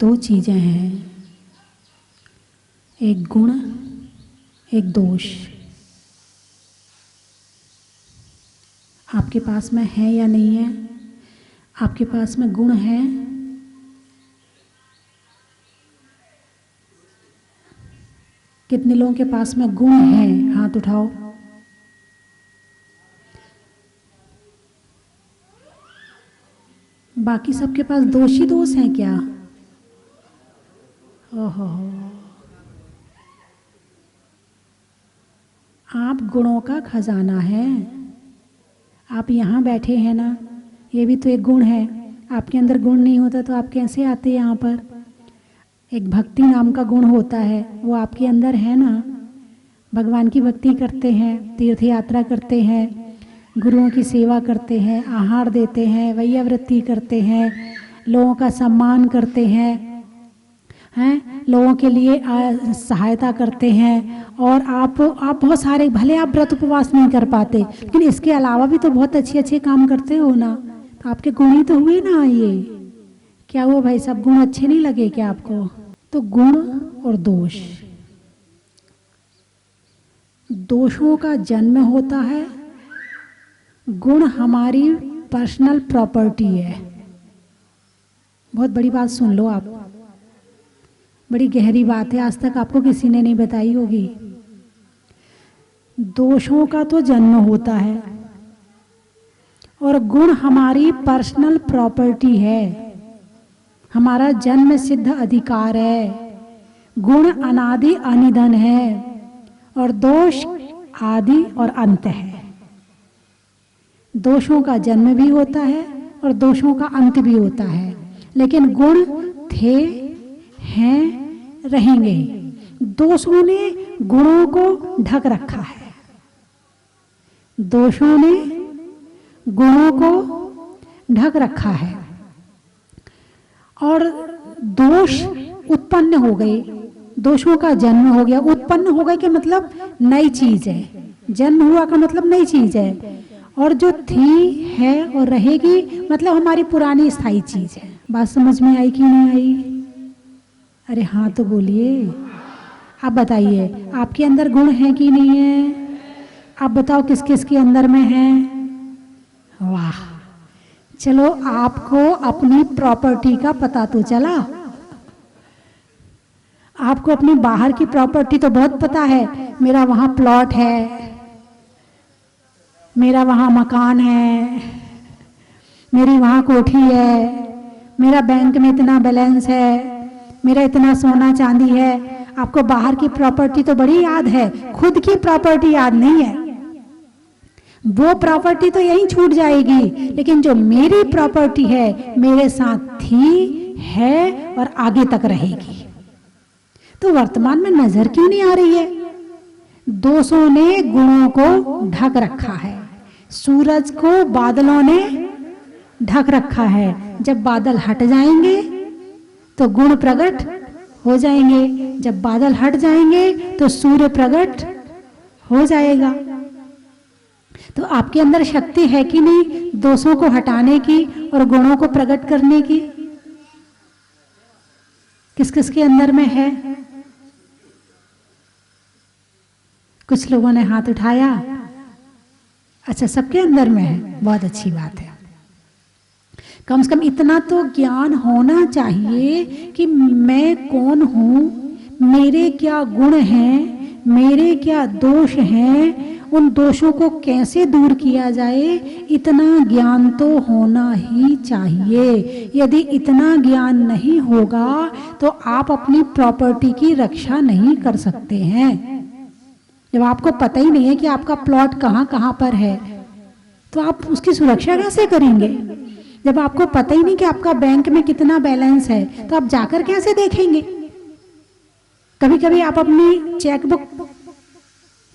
दो चीजें हैं, एक गुण एक दोष। आपके पास में है या नहीं है? आपके पास में गुण है? कितने लोगों के पास में गुण है? हाथ उठाओ। बाकी सबके पास दोष ही दोष हैं क्या? ओहो, आप गुणों का खजाना है। आप यहाँ बैठे हैं ना, ये भी तो एक गुण है। आपके अंदर गुण नहीं होता तो आप कैसे आते यहाँ पर? एक भक्ति नाम का गुण होता है, वो आपके अंदर है ना। भगवान की भक्ति करते हैं, तीर्थ यात्रा करते हैं, गुरुओं की सेवा करते हैं, आहार देते हैं, वैयावृत्ति करते हैं, लोगों का सम्मान करते हैं, लोगों के लिए सहायता करते हैं। और आप बहुत सारे, भले आप व्रत उपवास नहीं कर पाते, लेकिन इसके अलावा भी तो बहुत अच्छे अच्छे काम करते हो ना। तो आपके गुण ही तो हुए ना। ये क्या हुआ भाई? सब गुण अच्छे नहीं लगे क्या आपको? तो गुण और दोष, दोषों का जन्म होता है। गुण हमारी पर्सनल प्रॉपर्टी है। बहुत बड़ी बात सुन लो आप, बड़ी गहरी बात है, आज तक आपको किसी ने नहीं बताई होगी। दोषों का तो जन्म होता है और गुण हमारी पर्सनल प्रॉपर्टी है, हमारा जन्म सिद्ध अधिकार है। गुण अनादि अनिधन है और दोष आदि और अंत है। दोषों का जन्म भी होता है और दोषों का अंत भी होता है, लेकिन गुण थे, हैं, रहेंगे। दोषों ने गुणों को ढक रखा है, दोषों ने गुणों को ढक रखा है। और दोष उत्पन्न हो गए, दोषों का जन्म हो गया। उत्पन्न हो गए के मतलब नई चीज है, जन्म हुआ का मतलब नई चीज है। और जो थी, है और रहेगी मतलब हमारी पुरानी स्थायी चीज है। बात समझ में आई कि नहीं आई? अरे हाँ तो बोलिए। आप बताइए, आपके अंदर गुण है कि नहीं है? आप बताओ किस किस के अंदर में है? वाह, चलो आपको अपनी प्रॉपर्टी का पता तो चला। आपको अपनी बाहर की प्रॉपर्टी तो बहुत पता है, मेरा वहां प्लॉट है, मेरा वहां मकान है, मेरी वहां कोठी है, मेरा बैंक में इतना बैलेंस है, मेरा इतना सोना चांदी है। आपको बाहर की प्रॉपर्टी तो बड़ी याद है, खुद की प्रॉपर्टी याद नहीं है। वो प्रॉपर्टी तो यहीं छूट जाएगी, लेकिन जो मेरी प्रॉपर्टी है, मेरे साथ थी, है और आगे तक रहेगी। तो वर्तमान में नजर क्यों नहीं आ रही है? दोषों ने गुणों को ढक रखा है। सूरज को बादलों ने ढक रखा है। जब बादल हट जाएंगे तो गुण प्रकट हो जाएंगे, जब बादल हट जाएंगे तो सूर्य प्रकट हो जाएगा। तो आपके अंदर शक्ति है कि नहीं दोषों को हटाने की और गुणों को प्रकट करने की? किस किस के अंदर में है? कुछ लोगों ने हाथ उठाया। अच्छा, सबके अंदर में है, बहुत अच्छी बात है। कम से कम इतना तो ज्ञान होना चाहिए कि मैं कौन हूं, मेरे क्या गुण हैं, मेरे क्या दोष हैं, उन दोषों को कैसे दूर किया जाए, इतना ज्ञान तो होना ही चाहिए। यदि इतना ज्ञान नहीं होगा तो आप अपनी प्रॉपर्टी की रक्षा नहीं कर सकते हैं। जब आपको पता ही नहीं है कि आपका प्लॉट कहाँ कहाँ पर है, तो आप उसकी सुरक्षा कैसे करेंगे? जब आपको पता ही नहीं कि आपका बैंक में कितना बैलेंस है, तो आप जाकर कैसे देखेंगे? कभी कभी आप अपनी चेकबुक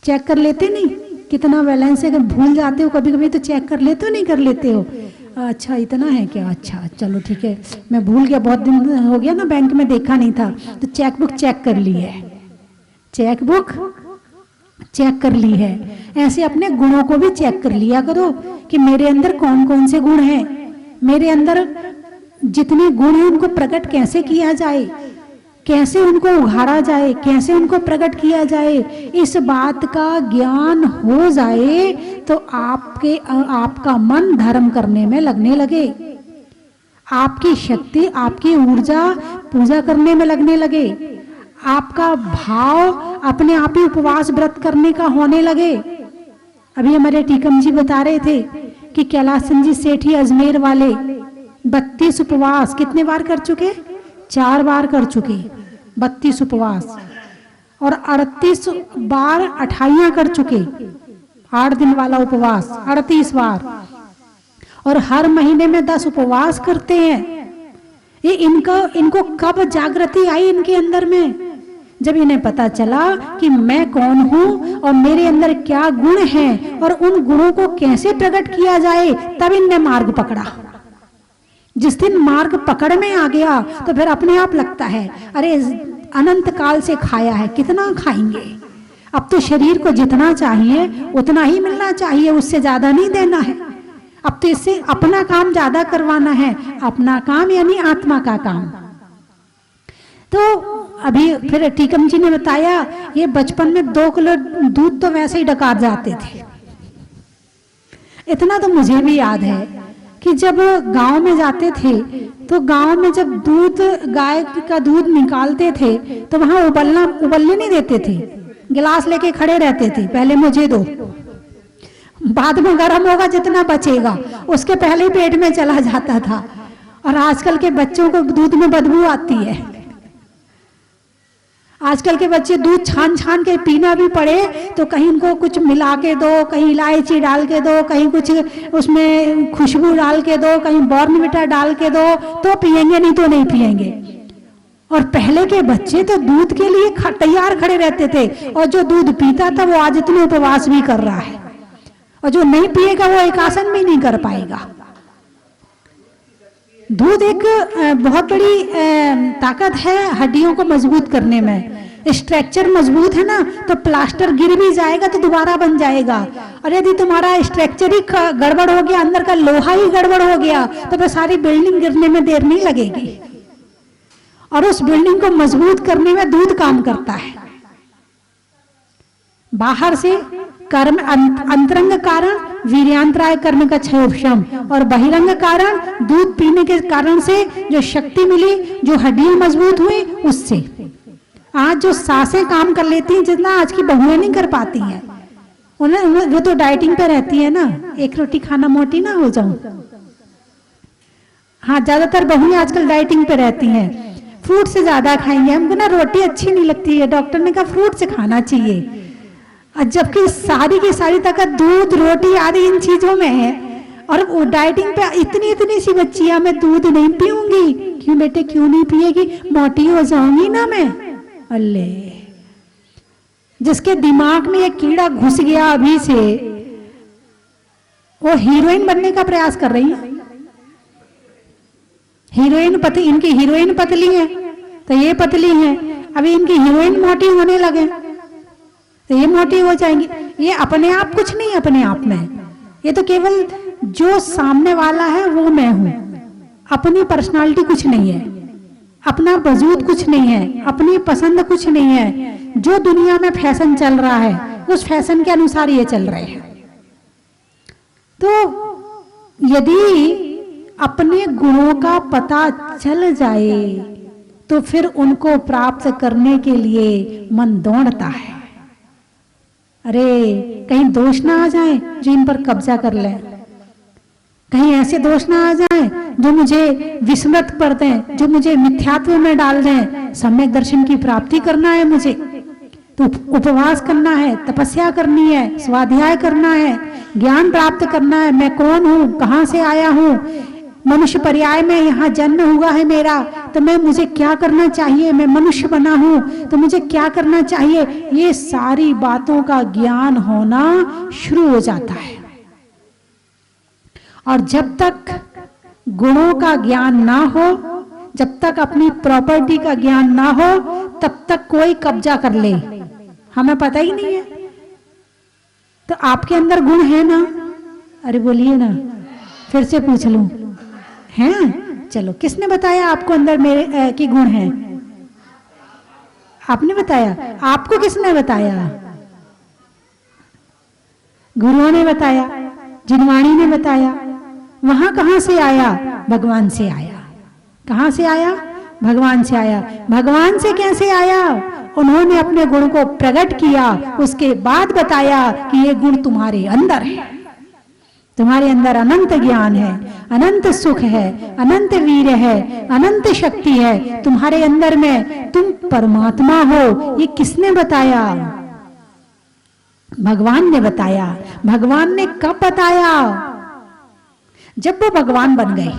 चेक कर लेते नहीं कितना बैलेंस है? अगर भूल जाते हो कभी कभी तो चेक कर लेते हो, नहीं कर लेते हो? अच्छा इतना है क्या? अच्छा चलो ठीक है, मैं भूल गया, बहुत दिन हो गया ना बैंक में देखा नहीं था, तो चेकबुक चेक कर ली है, चेकबुक चेक कर ली है। ऐसे अपने गुणों को भी चेक कर लिया करो कि मेरे अंदर कौन कौन से गुण हैं। मेरे अंदर जितने गुण हैं उनको प्रकट कैसे किया जाए, कैसे उनको उघाड़ा जाए, कैसे उनको प्रकट किया जाए, इस बात का ज्ञान हो जाए तो आपका मन धर्म करने में लगने लगे, आपकी शक्ति, आपकी ऊर्जा पूजा करने में लगने लगे, आपका भाव अपने आप ही उपवास व्रत करने का होने लगे। अभी हमारे टीकम जी बता रहे थे कि कैलाश जी सेठी अजमेर वाले 32 उपवास कितने बार कर चुके, 4 बार कर चुके 32 उपवास, और 38 बार अठाइयां कर चुके, 8 दिन वाला उपवास 38 बार, और हर महीने में 10 उपवास करते हैं। ये इनको कब जागृति आई इनके अंदर में, जब इन्हें पता चला कि मैं कौन हूं और मेरे अंदर क्या गुण हैं और उन गुणों को कैसे प्रकट किया जाए, तब इनने मार्ग पकड़ा। जिस दिन मार्ग पकड़ में आ गया तो फिर अपने आप लगता है अरे अनंत काल से खाया है, कितना खाएंगे, अब तो शरीर को जितना चाहिए उतना ही मिलना चाहिए, उससे ज्यादा नहीं देना है, अब तो इससे अपना काम ज्यादा करवाना है, अपना काम यानी आत्मा का काम। तो अभी फिर टीकम जी ने बताया ये बचपन में 2 किलो दूध तो वैसे ही डकार जाते थे। इतना तो मुझे भी याद है कि जब गांव में जाते थे तो गांव में जब दूध, गाय का दूध निकालते थे तो वहां उबलने नहीं देते थे, गिलास लेके खड़े रहते थे, पहले मुझे दो, बाद में गर्म होगा जितना बचेगा, उसके पहले ही पेट में चला जाता था। और आजकल के बच्चों को दूध में बदबू आती है, आजकल के बच्चे दूध छान छान के पीना भी पड़े तो कहीं उनको कुछ मिला के दो, कहीं इलायची डाल के दो, कहीं कुछ उसमें खुशबू डाल के दो, कहीं बॉर्नविटा डाल के दो तो पिएंगे, नहीं तो नहीं पिएंगे। और पहले के बच्चे तो दूध के लिए तैयार खड़े रहते थे, और जो दूध पीता था वो आज इतने उपवास भी कर रहा है, और जो नहीं पिएगा वो एक आसन भी नहीं कर पाएगा। दूध एक बहुत बड़ी ताकत है हड्डियों को मजबूत करने में। स्ट्रक्चर मजबूत है ना तो प्लास्टर गिर भी जाएगा तो दोबारा बन जाएगा, और यदि तुम्हारा स्ट्रक्चर ही गड़बड़ हो गया, अंदर का लोहा ही गड़बड़ हो गया तो फिर सारी बिल्डिंग गिरने में देर नहीं लगेगी। और उस बिल्डिंग को मजबूत करने में दूध काम करता है। बाहर से कर्म अंतरंग कारण वीर्यांतराय कर्म का क्षय उपशम, और बहिरंग कारण दूध पीने के कारण से जो शक्ति मिली, जो हड्डियां मजबूत हुई, उससे आज जो सांसें काम कर लेती हैं जितना आज की बहुएं नहीं कर पाती हैं। उन्हें वो तो डाइटिंग पे रहती है ना, एक रोटी खाना मोटी ना हो जाऊं। हाँ, ज्यादातर बहुएं आजकल डाइटिंग पे रहती हैं, फ्रूट से ज्यादा खाएंगे, हमको ना रोटी अच्छी नहीं लगती है, डॉक्टर ने कहा फ्रूट से खाना चाहिए, जबकि सारी की सारी ताकत दूध, रोटी आदि इन चीजों में है। और वो डाइटिंग पे इतनी इतनी सी बच्चियां, मैं दूध नहीं पीऊंगी। क्यों बेटे, क्यों नहीं पिएगी, मोटी हो जाऊंगी ना मैं। अल्ले, जिसके दिमाग में एक कीड़ा घुस गया अभी से, वो हीरोइन बनने का प्रयास कर रही है। हीरोइन इनकी हीरोइन पतली है तो ये पतली है, अभी इनकी हीरोइन मोटी होने लगे तो ये मोटी हो जाएंगी। ये अपने आप कुछ नहीं, अपने आप में ये तो केवल जो सामने वाला है वो मैं हूं, अपनी पर्सनालिटी कुछ नहीं है, अपना वजूद कुछ नहीं है, अपनी पसंद कुछ नहीं है। जो दुनिया में फैशन चल रहा है उस फैशन के अनुसार ये चल रहे हैं। तो यदि अपने गुणों का पता चल जाए तो फिर उनको प्राप्त करने के लिए मन दौड़ता है। अरे कहीं दोष ना आ जाए जो इन पर कब्जा कर ले, कहीं ऐसे दोष ना आ जाए जो मुझे विस्मृत कर दें, जो मुझे मिथ्यात्व में डाल दें। सम्यक दर्शन की प्राप्ति करना है मुझे तो उपवास करना है, तपस्या करनी है, स्वाध्याय करना है, ज्ञान प्राप्त करना है। मैं कौन हूं, कहां से आया हूं, मनुष्य पर्याय में यहाँ जन्म हुआ है मेरा, तो मुझे क्या करना चाहिए, मैं मनुष्य बना हूं तो मुझे क्या करना चाहिए, ये सारी बातों का ज्ञान होना शुरू हो जाता है। और जब तक गुणों का ज्ञान ना हो, जब तक अपनी प्रॉपर्टी का ज्ञान ना हो, तब तक कोई कब्जा कर ले हमें पता ही नहीं है। तो आपके अंदर गुण है ना? अरे बोलिए ना, फिर से पूछ लूं, हैं? चलो, किसने बताया आपको अंदर मेरे के गुण हैं? आपने बताया। आपको किसने बताया? गुरुओं ने बताया, जिनवाणी ने बताया। वहां कहां से आया? भगवान से आया। कहां से आया? भगवान से आया। भगवान से कैसे आया? उन्होंने अपने गुण को प्रकट किया, उसके बाद बताया कि ये गुण तुम्हारे अंदर है, तुम्हारे अंदर अनंत ज्ञान है, अनंत सुख है, अनंत वीर है, अनंत शक्ति है तुम्हारे अंदर में, तुम परमात्मा हो। ये किसने बताया? भगवान ने बताया। भगवान ने कब बताया? जब वो भगवान बन गए।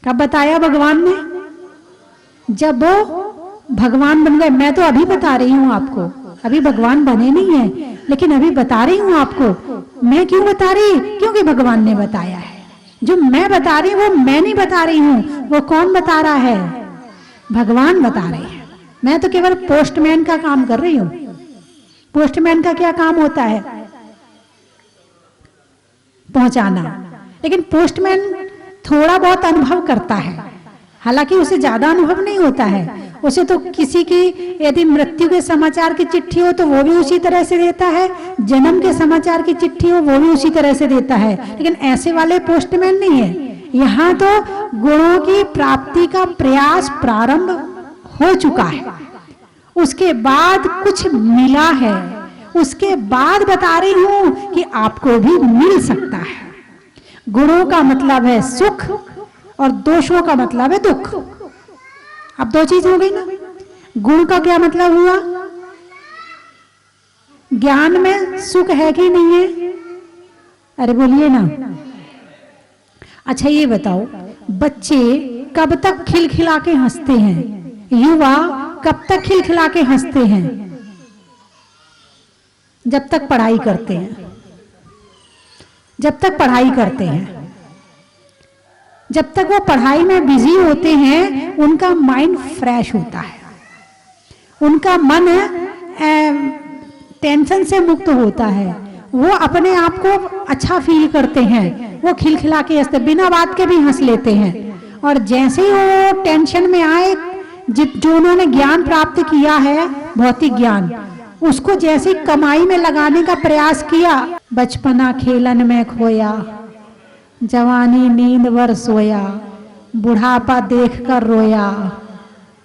कब बताया भगवान ने? जब वो भगवान बन गए। मैं तो अभी बता रही हूं आपको, अभी भगवान बने नहीं है, लेकिन अभी बता रही हूं आपको। मैं क्यों बता रही? क्योंकि भगवान ने बताया है। जो मैं बता रही हूं वो मैं नहीं बता रही हूं, वो कौन बता रहा है? भगवान बता रहे हैं। मैं तो केवल पोस्टमैन का काम कर रही हूं। पोस्टमैन का क्या काम होता है? पहुंचाना। लेकिन पोस्टमैन थोड़ा बहुत अनुभव करता है, हालांकि उसे ज्यादा अनुभव नहीं होता है। उसे तो किसी की यदि मृत्यु के समाचार की चिट्ठी हो तो वो भी उसी तरह से देता है, जन्म के समाचार की चिट्ठी हो वो भी उसी तरह से देता है। लेकिन ऐसे वाले पोस्टमैन नहीं है। यहाँ तो गुणों की प्राप्ति का प्रयास प्रारंभ हो चुका है, उसके बाद कुछ मिला है, उसके बाद बता रही हूं कि आपको भी मिल सकता है। गुणों का मतलब है सुख और दोषों का मतलब है दुख। अब दो चीज हो गई ना। गुण का क्या मतलब हुआ? ज्ञान में सुख है कि नहीं है? अरे बोलिए ना। अच्छा ये बताओ, बच्चे कब तक खिलखिला के हंसते हैं? युवा कब तक खिलखिला के हंसते हैं? जब तक पढ़ाई करते हैं। जब तक पढ़ाई करते हैं, जब तक वो पढ़ाई में बिजी होते हैं, उनका माइंड फ्रेश होता है, उनका मन टेंशन से मुक्त होता है, वो अपने आप को अच्छा फील करते हैं, वो खिलखिला के हंसते, बिना बात के भी हंस लेते हैं। और जैसे ही वो टेंशन में आए, जो उन्होंने ज्ञान प्राप्त किया है, भौतिक ज्ञान, उसको जैसे कमाई में लगाने का प्रयास किया, बचपना खेलन में खोया, जवानी नींद वर सोया, बुढ़ापा देख कर रोया,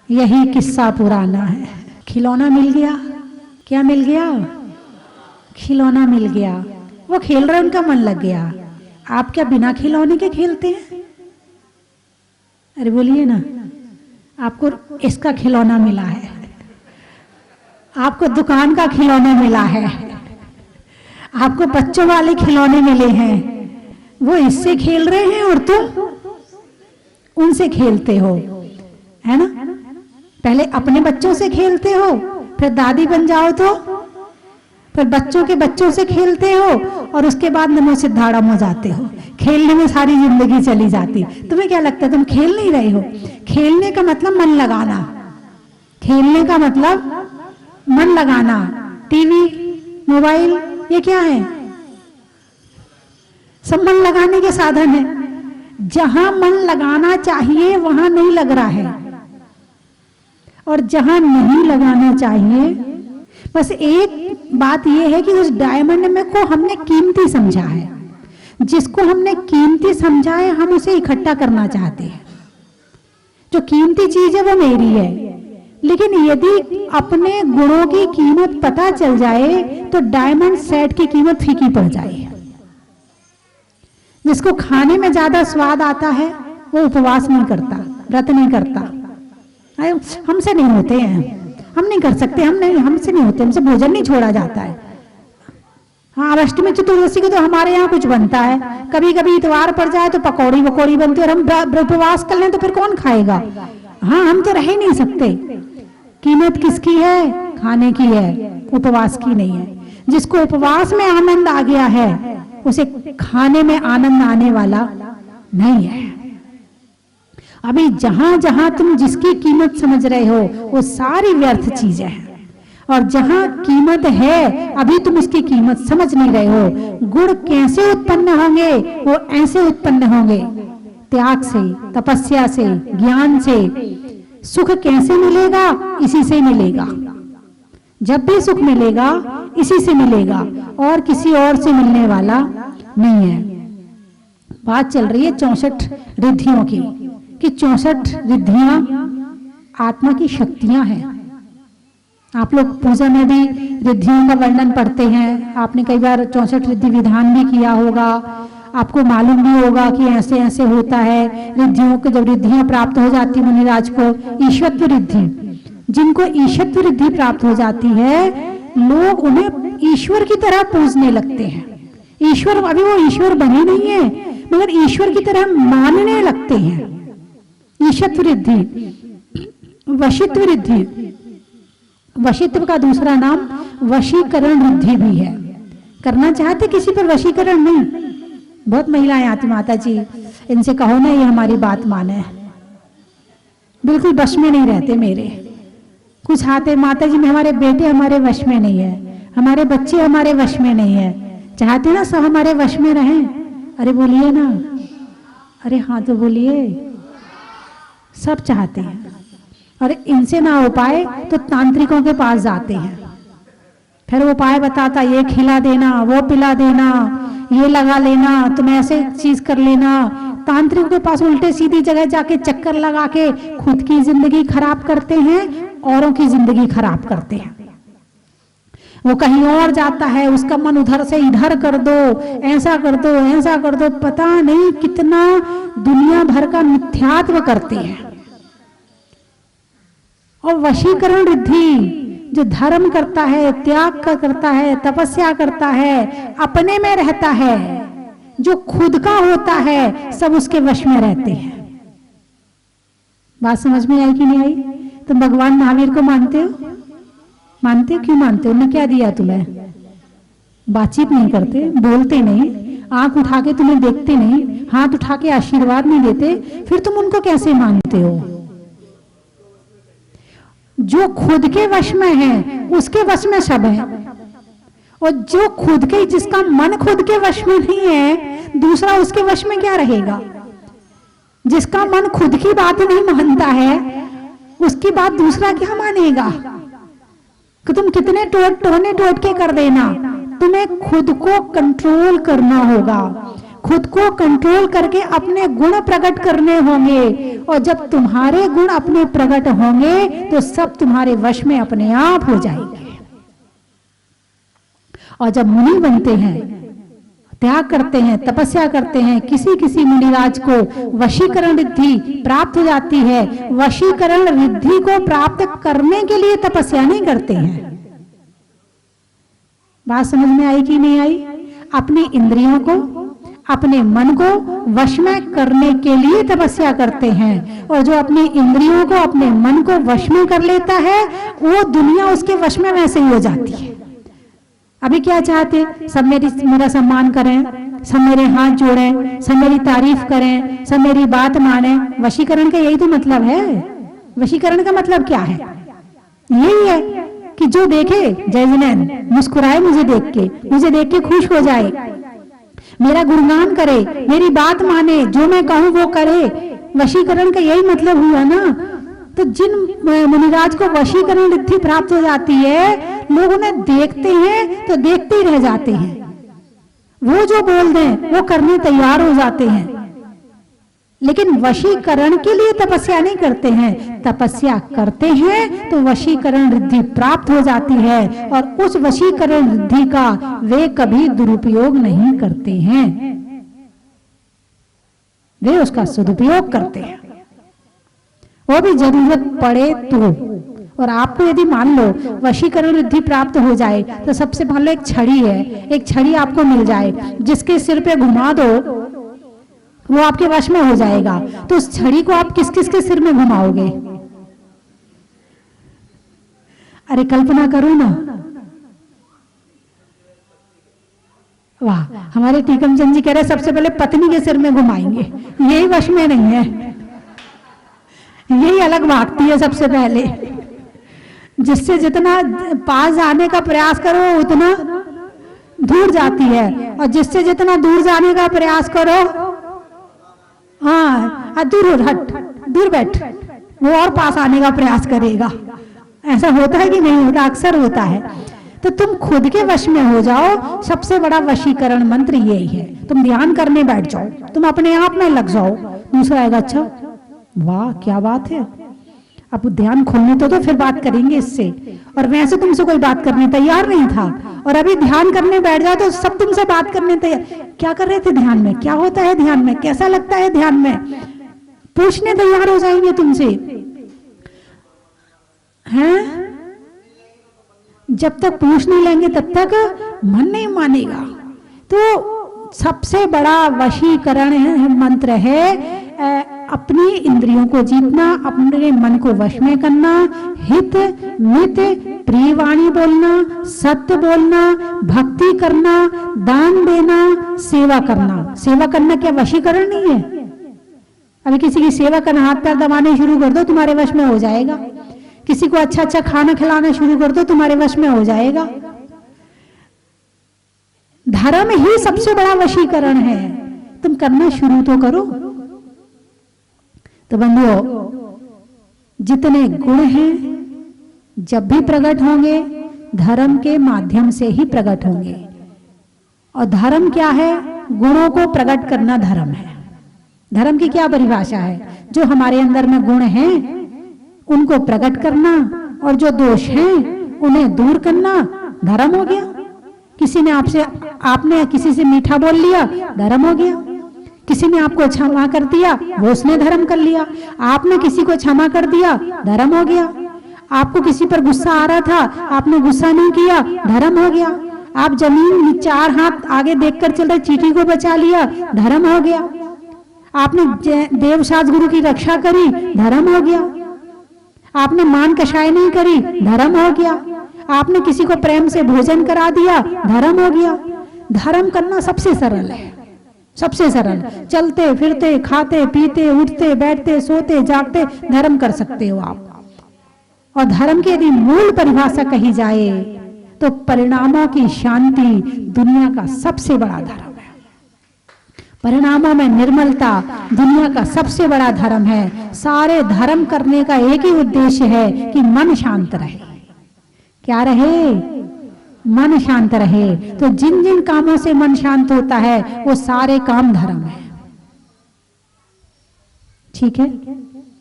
यही किस्सा पुराना है। खिलौना मिल गया। क्या मिल गया? खिलौना मिल गया। वो खेल रहे, उनका मन लग गया। आप क्या बिना खिलौने के खेलते हैं? अरे बोलिए ना। आपको इसका खिलौना मिला है, आपको दुकान का खिलौना मिला है, आपको बच्चों वाले खिलौने मिले हैं, वो इससे खेल रहे हैं और तुम उनसे खेलते हो, है ना? पहले अपने बच्चों से खेलते हो, फिर दादी बन जाओ तो फिर बच्चों के बच्चों से खेलते हो, और उसके बाद नमो सिद्धाड़म हो जाते हो। खेलने में सारी जिंदगी चली जाती। तुम्हें क्या लगता है तुम खेल नहीं रहे हो? खेलने का मतलब मन लगाना। खेलने का मतलब मन लगाना। टीवी, मोबाइल, ये क्या है? सब मन लगाने के साधन है। जहां मन लगाना चाहिए वहां नहीं लग रहा है, और जहां नहीं लगाना चाहिए, बस एक बात यह है कि उस डायमंड में को हमने कीमती समझा है। जिसको हमने कीमती समझा है, हम उसे इकट्ठा करना चाहते हैं। जो कीमती चीज है वो मेरी है। लेकिन यदि अपने गुणों की कीमत पता चल जाए तो डायमंड सेट की कीमत फीकी पड़ जाए। जिसको खाने में ज्यादा स्वाद आता है वो उपवास नहीं करता, व्रत नहीं करता। हमसे नहीं होते हैं, हम नहीं कर सकते, हमसे नहीं होते, हमसे भोजन नहीं छोड़ा जाता है। हाँ, अष्टमी चतुर्दशी को तो हमारे यहाँ कुछ बनता है, कभी कभी इतवार पड़ जाए तो पकौड़ी वकौड़ी बनती है, और हम उपवास कर लें तो फिर कौन खाएगा? हाँ, हम तो रह ही नहीं सकते। कीमत किसकी है? खाने की है, उपवास की नहीं है। जिसको उपवास में आनंद आ गया है, उसे खाने में आनंद आने वाला नहीं है। अभी जहां जहां तुम जिसकी कीमत समझ रहे हो वो सारी व्यर्थ चीजें हैं, और जहां कीमत है अभी तुम उसकी कीमत समझ नहीं रहे हो। गुण कैसे उत्पन्न होंगे? वो ऐसे उत्पन्न होंगे त्याग से, तपस्या से, ज्ञान से। सुख कैसे मिलेगा? इसी से मिलेगा। जब भी सुख मिलेगा इसी से मिलेगा और किसी और से मिलने वाला नहीं है। बात चल रही है 64 रिद्धियों की कि 64 रिद्धियां आत्मा की शक्तियां हैं। आप लोग पूजा में भी रिद्धियों का वर्णन पढ़ते हैं। आपने कई बार 64 रिद्धि विधान भी किया होगा। आपको मालूम भी होगा कि ऐसे ऐसे होता है। रिद्धियों को जब रिद्धियां प्राप्त हो जाती है मुनिराज को, ईश्वत्व रिद्धि, जिनको ईश्वत्व रिद्धि प्राप्त हो जाती है, लोग उन्हें ईश्वर की तरह पूजने लगते हैं। ईश्वर, अभी वो ईश्वर बने नहीं है मगर ईश्वर की तरह मानने लगते हैं। ईशत्व रिद्धि, वशित्व रिद्धि, वशित्व का दूसरा नाम वशीकरण रिद्धि भी है। करना चाहते किसी पर वशीकरण नहीं। बहुत महिलाएं आती, माता जी इनसे कहो ना ये हमारी बात माने, बिल्कुल वश में नहीं रहते मेरे। कुछ आते, माता जी में हमारे बेटे हमारे वश में नहीं है, हमारे बच्चे हमारे वश में नहीं है, चाहते ना सब हमारे वश में रहें। अरे बोलिए ना, अरे हाँ तो बोलिए, सब चाहते हैं। और इनसे ना हो पाए तो तांत्रिकों के पास जाते हैं, फिर वो उपाय बताता, ये खिला देना, वो पिला देना, ये लगा लेना, तुम ऐसे चीज कर लेना। तांत्रिकों के पास उल्टे सीधी जगह जाके चक्कर लगा के खुद की जिंदगी खराब करते हैं, औरों की जिंदगी खराब करते हैं। वो कहीं और जाता है, उसका मन उधर से इधर कर दो, ऐसा कर दो, ऐसा कर दो, पता नहीं कितना दुनिया भर का मिथ्यात्व करते हैं। और वशीकरण रिद्धि जो धर्म करता है, त्याग का करता है, तपस्या करता है, अपने में रहता है, जो खुद का होता है, सब उसके वश में रहते हैं। बात समझ में आई कि नहीं आई? तुम भगवान महावीर को मानते हो? मानते हो? क्यों मानते हो? उन्होंने क्या दिया तुम्हें? बातचीत नहीं करते, बोलते नहीं, आंख उठा के तुम्हें देखते नहीं, हाथ उठा के आशीर्वाद नहीं देते, फिर तुम उनको कैसे मानते हो? जो खुद के वश में है उसके वश में सब है, और जो खुद के, जिसका मन खुद के वश में नहीं है, दूसरा उसके वश में क्या रहेगा? जिसका मन खुद की बात नहीं मानता है, उसकी बात दूसरा क्या मानेगा? कि तुम कितने टोने टोट के कर देना, तुम्हें खुद को कंट्रोल करना होगा। खुद को कंट्रोल करके अपने गुण प्रकट करने होंगे, और जब तुम्हारे गुण अपने प्रकट होंगे तो सब तुम्हारे वश में अपने आप हो जाएंगे। और जब मुनि बनते हैं, त्याग करते हैं, तपस्या करते हैं, किसी किसी मुनिराज को वशीकरण रिद्धि प्राप्त हो जाती है। वशीकरण रिद्धि को प्राप्त करने के लिए तपस्या नहीं करते हैं। बात समझ में आई कि नहीं आई? अपनी इंद्रियों को, अपने मन को वश में करने के लिए तपस्या करते हैं। और जो अपनी इंद्रियों को, अपने मन को वश में कर लेता है, वो दुनिया उसके वश में वैसे ही हो जाती है। अभी क्या चाहते? सब मेरा सम्मान करें, सब मेरे हाथ जोड़ें, सब मेरी तारीफ करें, सब मेरी बात माने। वशीकरण का यही तो मतलब है। वशीकरण का मतलब क्या है? यही है कि जो देखे, जय जिनेन, मुस्कुराए मुझे देख के खुश हो जाए, मेरा गुणगान करे, मेरी बात माने, जो मैं कहूं वो करे। वशीकरण का यही मतलब हुआ ना। तो जिन मुनिराज को वशीकरण रिद्धि प्राप्त हो जाती है, लोग उन्हें देखते हैं तो देखते ही रह जाते हैं। वो जो बोल दें वो करने तैयार हो जाते हैं। लेकिन वशीकरण के लिए तपस्या नहीं करते हैं। तपस्या करते हैं तो वशीकरण रिद्धि प्राप्त हो जाती है, और उस वशीकरण रिद्धि का वे कभी दुरुपयोग नहीं करते हैं, वे उसका सदुपयोग करते हैं। वो भी जरूरत पड़े तो। और आपको यदि मान लो वशीकरण रिद्धि प्राप्त हो जाए, तो सबसे मान लो एक छड़ी है, एक छड़ी आपको मिल जाए, जिसके सिर पे घुमा दो वो आपके वश में हो जाएगा। तो उस छड़ी को आप किस किस के सिर में घुमाओगे? अरे कल्पना करो ना। वाह, हमारे टीकम चंद जी कह रहे सबसे पहले पत्नी के सिर में घुमाएंगे। यही वश में नहीं है, यही अलग भागती है सबसे पहले। जिससे जितना पास जाने का प्रयास करो उतना दूर जाती है, और जिससे जितना दूर जाने का प्रयास करो हाँ दूर हो, हट, दूर बैठ, वो और पास आने का प्रयास करेगा। ऐसा होता है कि नहीं होता? अक्सर होता है। तो तुम खुद के वश में हो जाओ। सबसे बड़ा वशीकरण मंत्र यही है। तुम ध्यान करने बैठ जाओ, तुम अपने आप में लग जाओ। दूसरा आएगा, अच्छा वाह क्या बात है, अब ध्यान खोलने तो फिर बात करेंगे इससे। और वैसे तुमसे कोई बात करने तैयार नहीं था, और अभी ध्यान करने बैठ जाओ तो सब तुमसे बात करने तैयार। क्या कर रहे थे ध्यान में, क्या होता है ध्यान में, कैसा लगता है ध्यान में, पूछने तैयार हो जाएंगे तुमसे। हैं? जब तक पूछ नहीं लेंगे तब तक मन नहीं मानेगा। तो सबसे बड़ा वशीकरण मंत्र है अपनी इंद्रियों को जीतना, अपने मन को वश में करना, हित मित प्रिय वाणी बोलना, सत्य बोलना, भक्ति करना, दान देना, सेवा करना। सेवा करना क्या वशीकरण नहीं है? अभी किसी की सेवा करना, हाथ पैर दबाने शुरू कर दो, तुम्हारे वश में हो जाएगा। किसी को अच्छा अच्छा खाना खिलाना शुरू कर दो, तुम्हारे वश में हो जाएगा। धर्म ही सबसे बड़ा वशीकरण है। तुम करना शुरू तो करो। तो बंधुओं, जितने गुण हैं जब भी प्रकट होंगे धर्म के माध्यम से ही प्रकट होंगे। और धर्म क्या है? गुणों को प्रकट करना धर्म है। धर्म की क्या परिभाषा है? जो हमारे अंदर में गुण हैं उनको प्रकट करना, और जो दोष हैं उन्हें दूर करना धर्म हो गया। किसी ने आपने किसी से मीठा बोल लिया, धर्म हो गया। किसी ने आपको क्षमा कर दिया, वो उसने धर्म कर लिया। आपने किसी को क्षमा कर दिया, धर्म हो गया। आपको किसी पर गुस्सा आ रहा था, आपने गुस्सा नहीं किया, धर्म हो गया। आप जमीन 4 हाथ आगे देखकर चल रहे चींटी को बचा लिया, धर्म हो गया। आपने देवशास गुरु की रक्षा करी, धर्म हो गया। आपने मान कषाय नहीं करी, धर्म हो गया। आपने किसी को प्रेम से भोजन करा दिया, धर्म हो गया। धर्म करना सबसे सरल है, सबसे सरल। चलते फिरते खाते पीते उठते बैठते सोते जागते धर्म कर सकते हो आप। और धर्म की यदि मूल परिभाषा कही जाए तो परिणामों की शांति दुनिया का सबसे बड़ा धर्म है। परिणामों में निर्मलता दुनिया का सबसे बड़ा धर्म है। सारे धर्म करने का एक ही उद्देश्य है कि मन शांत रहे। क्या रहे? मन शांत रहे। तो जिन जिन कामों से मन शांत होता है वो सारे काम धर्म है। ठीक है?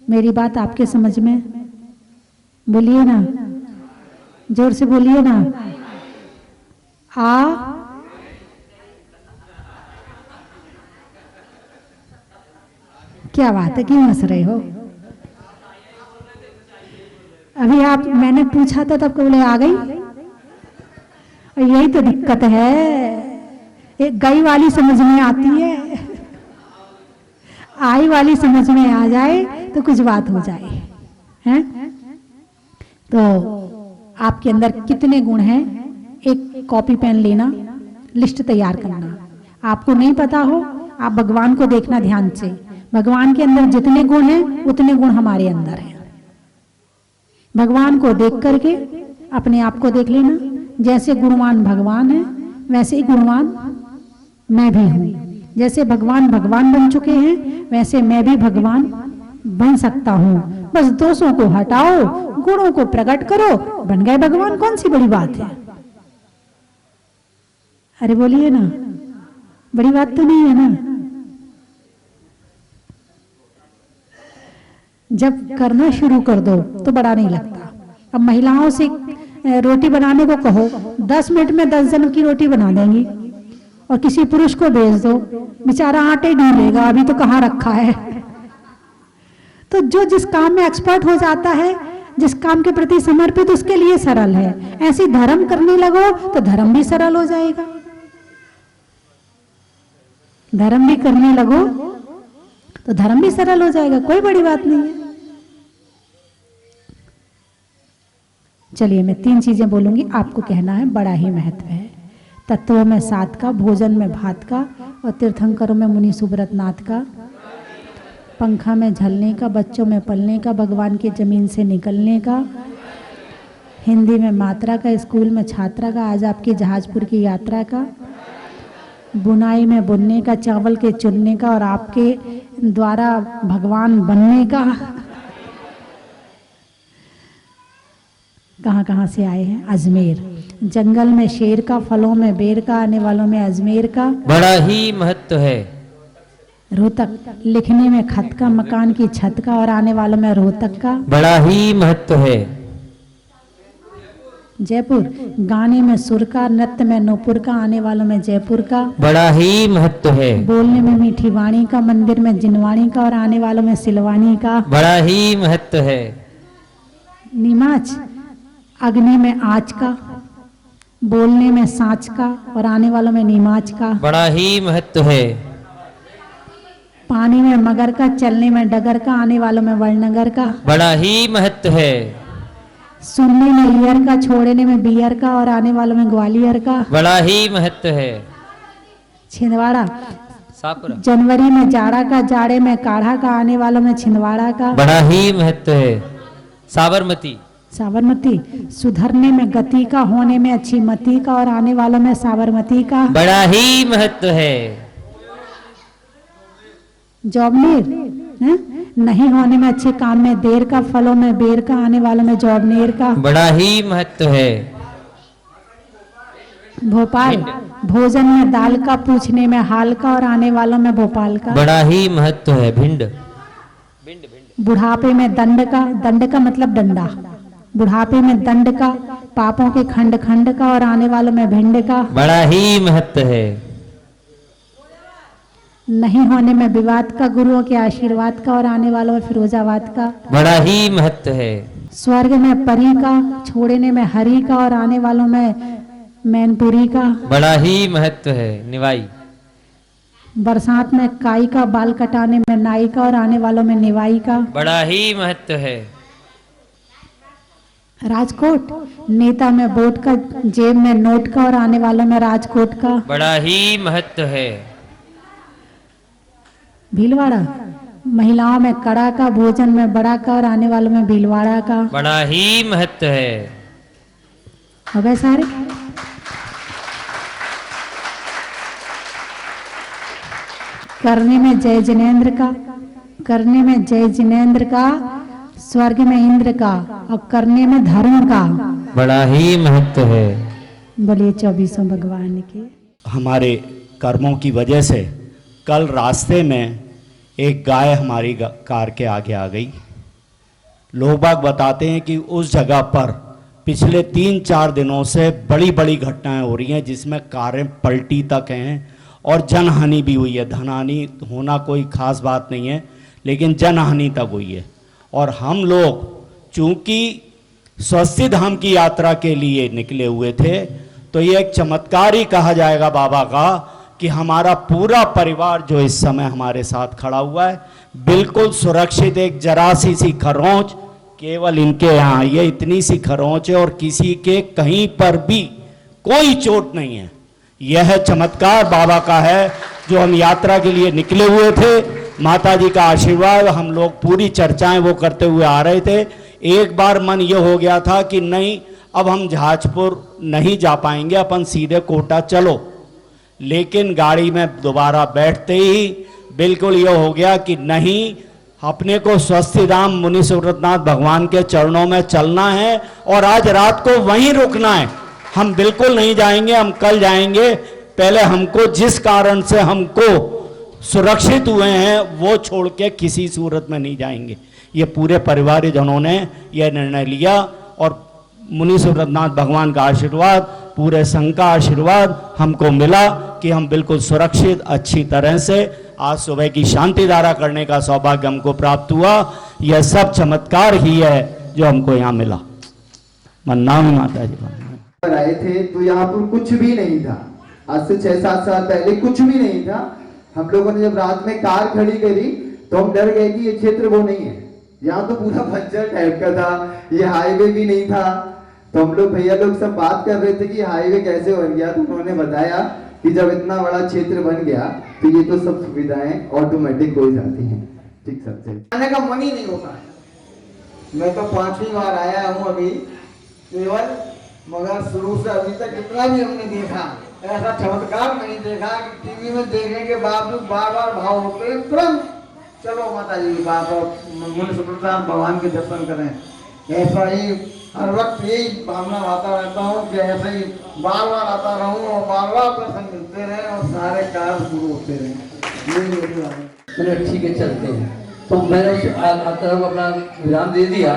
मेरी बात आपके समझ में? बोलिए ना, जोर से बोलिए ना। क्या बात है, क्यों हंस रहे हो? अभी आप, मैंने पूछा था तब बोले आ गई। और यही तो दिक्कत है, एक गई वाली समझ में आती है, आई वाली समझ में आ जाए तो कुछ बात हो जाए। हैं? तो आपके अंदर कितने गुण हैं, एक कॉपी पेन लेना, लिस्ट तैयार करना। आपको नहीं पता हो, आप भगवान को देखना ध्यान से। भगवान के अंदर जितने गुण हैं उतने गुण हमारे अंदर हैं। भगवान को देख करके अपने आप को देख लेना। जैसे गुणवान भगवान है वैसे ही गुणवान मैं भी हूँ। जैसे भगवान भगवान बन चुके हैं वैसे मैं भी भगवान बन सकता हूँ। बस दोषों को हटाओ, गुणों को प्रकट करो, बन गए भगवान। कौन सी बड़ी बात है? अरे बोलिए ना, बड़ी बात तो नहीं है ना। जब करना शुरू कर दो तो बड़ा नहीं लगता। अब महिलाओं से रोटी बनाने को कहो, 10 मिनट में 10 जन की रोटी बना देंगी। और किसी पुरुष को भेज दो, बेचारा आटे ढूंढेगा, अभी तो कहाँ रखा है। तो जो जिस काम में एक्सपर्ट हो जाता है, जिस काम के प्रति समर्पित, उसके लिए सरल है। ऐसे धर्म करने लगो तो धर्म भी सरल हो जाएगा। धर्म भी करने लगो तो धर्म भी सरल हो जाएगा, कोई बड़ी बात नहीं है। चलिए मैं 3 चीजें बोलूंगी, आपको कहना है, बड़ा ही महत्व है। तत्वों में 7 का, भोजन में भात का, और तीर्थंकरों में मुनि सुब्रत नाथ का, पंखा में झलने का, बच्चों में पलने का, भगवान की जमीन से निकलने का, हिंदी में मात्रा का, स्कूल में छात्रा का, आज आपकी जहाजपुर की यात्रा का, बुनाई में बुनने का, चावल के चुनने का और आपके द्वारा भगवान बनने का। कहाँ कहाँ से आए हैं? अजमेर। जंगल में शेर का, फलों में बेर का, आने वालों में अजमेर का। बड़ा ही महत्व है। रोहतक। लिखने में खत का, मकान की छत का और आने वालों में रोहतक का। बड़ा ही महत्व है। जयपुर। गाने में सुर का, नृत्य में नूपुर का, आने वालों में जयपुर का। बड़ा ही महत्व है। बोलने में मीठी वाणी का, मंदिर में जिनवाणी का और आने वालों में सिलवानी का। बड़ा ही महत्व है। नीमाच। अग्नि में आँच का, बोलने में सांच का और आने वालों में नीमाच का। बड़ा ही महत्व है। पानी में मगर का, चलने में डगर का, आने वालों में वर्णनगर का। बड़ा ही महत्व है। सुनने में ईयर का, छोड़ने में बियर का और आने वालों में ग्वालियर का। बड़ा ही महत्व है। छिंदवाड़ा। सापुरा। जनवरी में जाड़ा का, जाड़े में काढ़ा का, आने वालों में छिंदवाड़ा का। बड़ा ही महत्व है। साबरमती। साबरमती। सुधरने में गति का, होने में अच्छी मती का और आने वालों में साबरमती का। बड़ा ही महत्व है। जॉबनेर। नहीं होने में अच्छे काम में देर का, फलों में बेर का, आने वालों में जॉबनेर का। बड़ा ही महत्व है। भोपाल। भोजन में दाल का, पूछने में हाल का और आने वालों में भोपाल का। बड़ा ही महत्व है। भिंड। बुढ़ापे में दंड का, दंड का मतलब डंडा। बुढ़ापे में दंड का, पापों के खंड खंड का और आने वालों में भिंड का। बड़ा ही महत्व है। नहीं होने में विवाद का, गुरुओं के आशीर्वाद का और आने वालों में फिरोजाबाद का। बड़ा ही महत्व है। स्वर्ग में परी का, छोड़ने में हरि का और आने वालों में मैनपुरी का। बड़ा ही महत्व है। निवाई। बरसात में काई का, बाल कटाने में नाई का और आने वालों में निवाई का। बड़ा ही महत्व है। राजकोट। नेता में वोट का, जेब में नोट का और आने वालों में राजकोट का। बड़ा ही महत्व है। भीलवाड़ा। महिलाओं में कड़ा का, भोजन में बड़ा का और आने वालों में भीलवाड़ा का। बड़ा ही महत्व है। हो गए सारे? करने में जय जिनेन्द्र का, करने में जय जिनेन्द्र का, स्वर्ग में इंद्र का और करने में धर्म का। बड़ा ही महत्व है। बोलिए 24 भगवान के। हमारे कर्मों की वजह से कल रास्ते में एक गाय हमारी कार के आगे आ गई। लोग बाग बताते हैं कि उस जगह पर पिछले 3-4 दिनों से बड़ी बड़ी घटनाएं हो रही हैं, जिसमें कारें पलटी तक हैं और जनहानि भी हुई है। धनहानि होना कोई खास बात नहीं है, लेकिन जनहानि तक हुई है। और हम लोग चूंकि स्वस्थ धाम की यात्रा के लिए निकले हुए थे, तो ये एक चमत्कार ही कहा जाएगा बाबा का कि हमारा पूरा परिवार जो इस समय हमारे साथ खड़ा हुआ है बिल्कुल सुरक्षित। एक जरा सी खरोंच केवल इनके यहाँ, ये इतनी सी खरोंच है और किसी के कहीं पर भी कोई चोट नहीं है। यह चमत्कार बाबा का है जो हम यात्रा के लिए निकले हुए थे। माता जी का आशीर्वाद, हम लोग पूरी चर्चाएं वो करते हुए आ रहे थे। एक बार मन ये हो गया था कि नहीं, अब हम जहाजपुर नहीं जा पाएंगे, अपन सीधे कोटा चलो। लेकिन गाड़ी में दोबारा बैठते ही बिल्कुल ये हो गया कि नहीं, अपने को स्वस्थधाम मुनि सुव्रतनाथ भगवान के चरणों में चलना है और आज रात को वहीं रुकना है। हम बिल्कुल नहीं जाएंगे, हम कल जाएंगे। पहले हमको जिस कारण से हमको सुरक्षित हुए हैं वो छोड़ के किसी सूरत में नहीं जाएंगे। ये पूरे परिवारजनों ने यह निर्णय लिया और मुनि सुव्रतनाथ भगवान का आशीर्वाद, पूरे संघ का आशीर्वाद हमको मिला कि हम बिल्कुल सुरक्षित अच्छी तरह से आज सुबह की शांति धारा करने का सौभाग्य हमको प्राप्त हुआ। यह सब चमत्कार ही है जो हमको यहाँ मिला। मन्नाम माता जी आए थे तो यहाँ पर कुछ भी नहीं था। आज से 6-7 साल पहले कुछ भी नहीं था। हम लोगों ने जब रात में कार खड़ी करी तो हम डर गए कि ये क्षेत्र वो नहीं है। यहाँ तो पूरा बंजर टाइप का था, ये हाईवे भी नहीं था। तो हम लोग भैया लोग सब बात कर रहे थे कि हाईवे कैसे बन गया। तो उन्होंने बताया कि जब इतना बड़ा क्षेत्र बन गया तो ये तो सब सुविधाएं ऑटोमेटिक हो जाती हैं। ठीक सबसे आने का मन ही नहीं होता। मैं तो 5वीं बार आया हूँ अभी केवल, मगर शुरू से अभी तक जितना भी हमने देखा ऐसा चमत्कार नहीं देखा कि टीवी में देखने के बावजूद बार बार भाव होते हैं, तुरंत चलो माता जी की बात और मुनि सुप्रसाद भगवान के दर्शन करें। ऐसा ही हर वक्त यही भावना आता रहता हूँ कि ऐसे ही बार बार आता रहूँ और बार बार दर्शन मिलते रहे और सारे कार्य पूरे होते रहे। यही मेरी बात है। मैंने ठीक है चलते हैं, तो मैंने उस तरफ अपना विराम दे दिया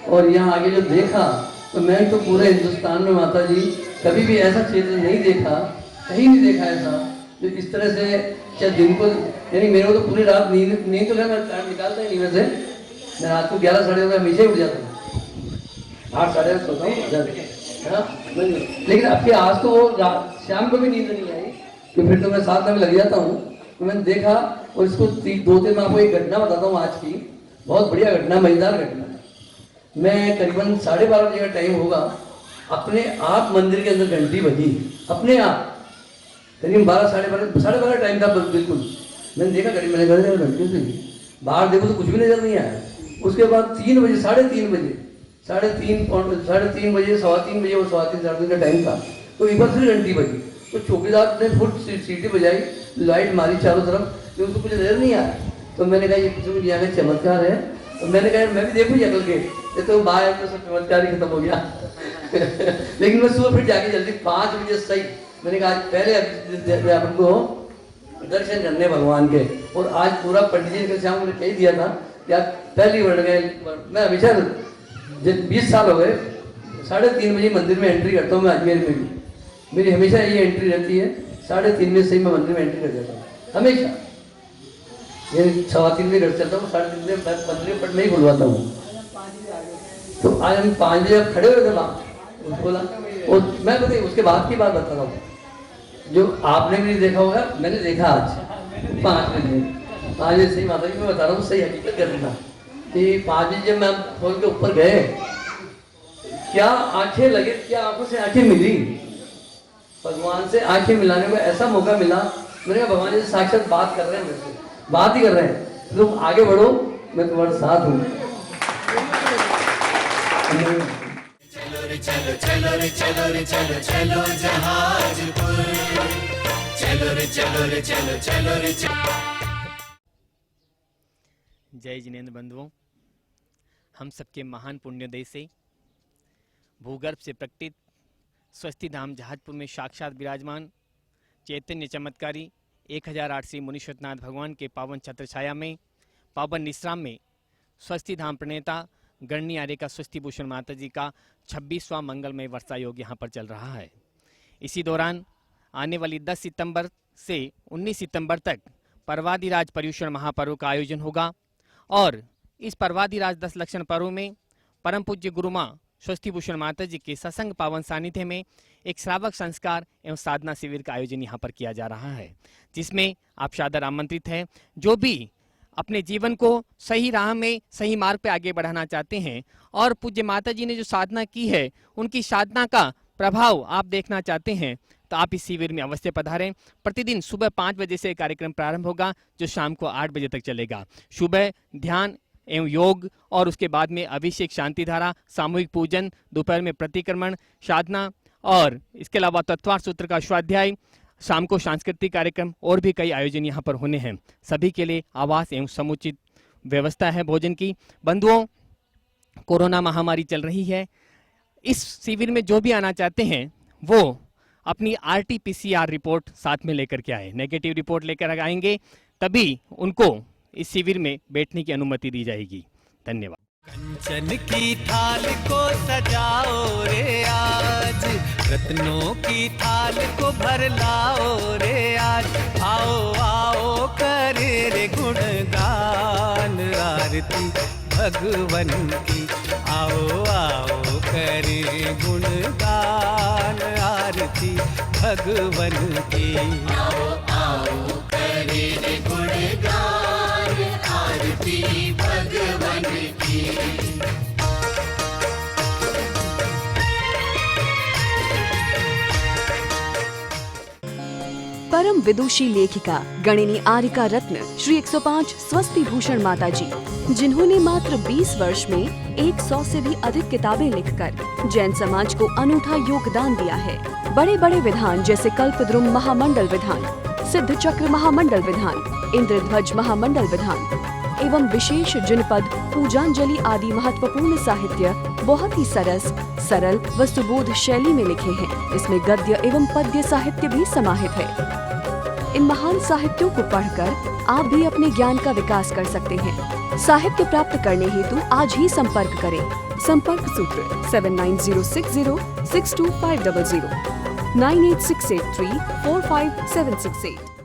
और यहाँ आगे जो देखा तो मैं तो पूरे हिंदुस्तान में माता जी कभी भी ऐसा क्षेत्र नहीं देखा, कहीं नहीं देखा ऐसा जो इस तरह से चाहे दिन को, यानी मेरे को तो पूरी रात नींद तो मैं टाइम निकालता ही नहीं वैसे, मैं रात को 11 साढ़े 11 हमेशा ही उठ जाता हूँ, 8 साढ़े 8 सोता हूँ, लेकिन अब के आज तो वो शाम को भी नींद नहीं आई, तो फिर तो मैं 7 में लग जाता हूँ। तो मैंने देखा और इसको 2-3 मैं आपको एक घटना बताता हूँ आज की, बहुत बढ़िया घटना, मजेदार घटना। मैं करीबन 12:30 बजे का टाइम होगा, अपने आप मंदिर के अंदर घंटी बजी, अपने आप करीब 12-12:30 टाइम था बिल्कुल। मैंने देखा घड़ी, मैंने घर घंटी से बाहर देखो तो कुछ भी नजर नहीं आया। उसके बाद 3 बजे, 3:30 बजे, 3:30 बजे, 3:15 बजे, और 3:15 3:30 का टाइम था, तो एक बार फिर घंटी बजी। तो चौकीदार ने फुट सीटी बजाई, लाइट मारी चारों तरफ, तो कुछ नजर नहीं आया। तो मैंने कहा ये किसी दुनिया में चमत्कार है, तो मैंने कहा मैं भी देखूँ अकल के, तो बाहर तो सब चमत्कार ही खत्म हो गया। लेकिन मैं सुबह फिर जाके जल्दी 5 बजे सही, मैंने कहा आज पहले अपन को दर्शन करने भगवान के, और आज पूरा पंडित जी के सामने कह दिया था कि आज पहली वर्ड गए। मैं हमेशा 20 साल हो गए 3:30 बजे मंदिर में एंट्री करता हूँ। मैं अजमेर में भी मेरी हमेशा ये एंट्री रहती है, 3:30 बजे से मैं मंदिर में एंट्री कर जाता हूँ हमेशा। ये 3:15 बजे घर चलता हूँ, 3:30 बजे मैं मंदिर में पट नहीं खुलवाता हूँ। तो आज हम 5 बजे खड़े हुए थे वहाँ, बोला, और मैं बताइए उसके बाद की बात बता रहा हूँ, जो आपने भी नहीं देखा होगा, मैंने देखा आज 5 बजे सही माता जी मैं बता रहा हूँ, सही हकीकत करना कि 5 बजे जब मैं फोन के ऊपर गए, क्या आंखें लगे, क्या आंखों से आंखें मिली, भगवान से आंखें मिलाने को ऐसा मौका मिला। मैंने कहा भगवान जी से साक्षात बात कर रहे हैं, मुझसे बात ही कर रहे हैं, तुम आगे बढ़ो, मैं तुम्हारे साथ हूँ। चलो रे चलो, चलो रे चलो रे चलो, चलो जहाजपुर, चलो रे चलो रे चलो, चलो रे जय जिनेंद्र बंधुओं, हम सबके महान पुण्योदय से भूगर्भ से प्रकटित स्वस्ति धाम जहाजपुर में साक्षात विराजमान चैतन्य चमत्कारी 1008 श्री मुनीश्वरनाथ भगवान के पावन छत्र छाया में, पावन निश्राम में स्वस्ति धाम प्रणेता गणनी आर्य का स्वस्ति भूषण माता जी का 26वां मंगलमय वर्षा योग यहाँ पर चल रहा है। इसी दौरान आने वाली 10 सितंबर से 19 सितंबर तक पर्वाधिराज पर्युषण महापर्व का आयोजन होगा, और इस पर्वाधिराज 10 लक्षण पर्व में परम पूज्य गुरु माँ स्वस्ति भूषण माता जी के सत्संग पावन सानिध्य में एक श्रावक संस्कार एवं साधना शिविर का आयोजन यहाँ पर किया जा रहा है, जिसमें आप सादर आमंत्रित हैं। जो भी अपने जीवन को सही राह में, सही मार्ग पे आगे बढ़ाना चाहते हैं और पूज्य माता जी ने जो साधना की है उनकी साधना का प्रभाव आप देखना चाहते हैं, तो आप इस शिविर में अवश्य पधारें। प्रतिदिन सुबह 5 बजे से कार्यक्रम प्रारंभ होगा, जो शाम को 8 बजे तक चलेगा। सुबह ध्यान एवं योग, और उसके बाद में अभिषेक, शांति धारा, सामूहिक पूजन, दोपहर में प्रतिक्रमण, साधना, और इसके अलावा तत्वार्थ सूत्र का स्वाध्याय, शाम को सांस्कृतिक कार्यक्रम और भी कई आयोजन यहाँ पर होने हैं। सभी के लिए आवास एवं समुचित व्यवस्था है भोजन की। बंधुओं, कोरोना महामारी चल रही है, इस शिविर में जो भी आना चाहते हैं वो अपनी RT-PCR रिपोर्ट साथ में लेकर के आए। नेगेटिव रिपोर्ट लेकर आएंगे तभी उनको इस शिविर में बैठने की अनुमति दी जाएगी। धन्यवाद। कंचन की थाल को सजाओ रे आज, रत्नों की थाल को भर लाओ रे आज, आओ आओ करे रे गुणगान आरती भगवन की, आओ आओ करे गुणगान आरती भगवन की, आओ आओ करे रे गुणगान आरती भगवन की। परम विदुषी लेखिका गणिनी आरिका रत्न श्री 105 स्वस्ति भूषण माता जी, जिन्होंने मात्र 20 वर्ष में 100 से भी अधिक किताबें लिखकर जैन समाज को अनूठा योगदान दिया है। बड़े बड़े विधान जैसे कल्पद्रुम महामंडल विधान, सिद्ध चक्र महामंडल विधान, इंद्रध्वज महामंडल विधान एवं विशेष जिनपद, पूजांजलि आदि महत्वपूर्ण साहित्य बहुत ही सरल व सुबोध शैली में लिखे हैं। इसमें गद्य एवं पद्य साहित्य भी समाहित है। इन महान साहित्यों को पढ़कर आप भी अपने ज्ञान का विकास कर सकते हैं। साहित्य प्राप्त करने हेतु आज ही संपर्क करें। संपर्क सूत्र 7906062500 98683 45768।